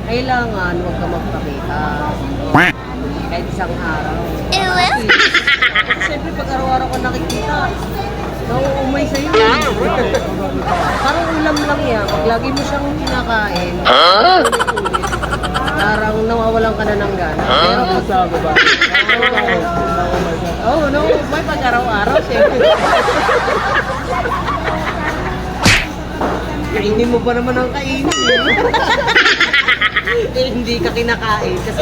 Kailangan huwag ka magpakita. Kahit isang araw. Siyempre pag araw-araw ko nakikita, nauumay sa'yo. Parang ulam lang yan. Pag lagi mo siyang kinakain, parang nawawalan ka na ng gana. Pero kung sa ba? Oo, no. May pag araw-araw, siyempre. Kainin mo pa naman ang kainin. Eh, hindi ka kinakain kasi...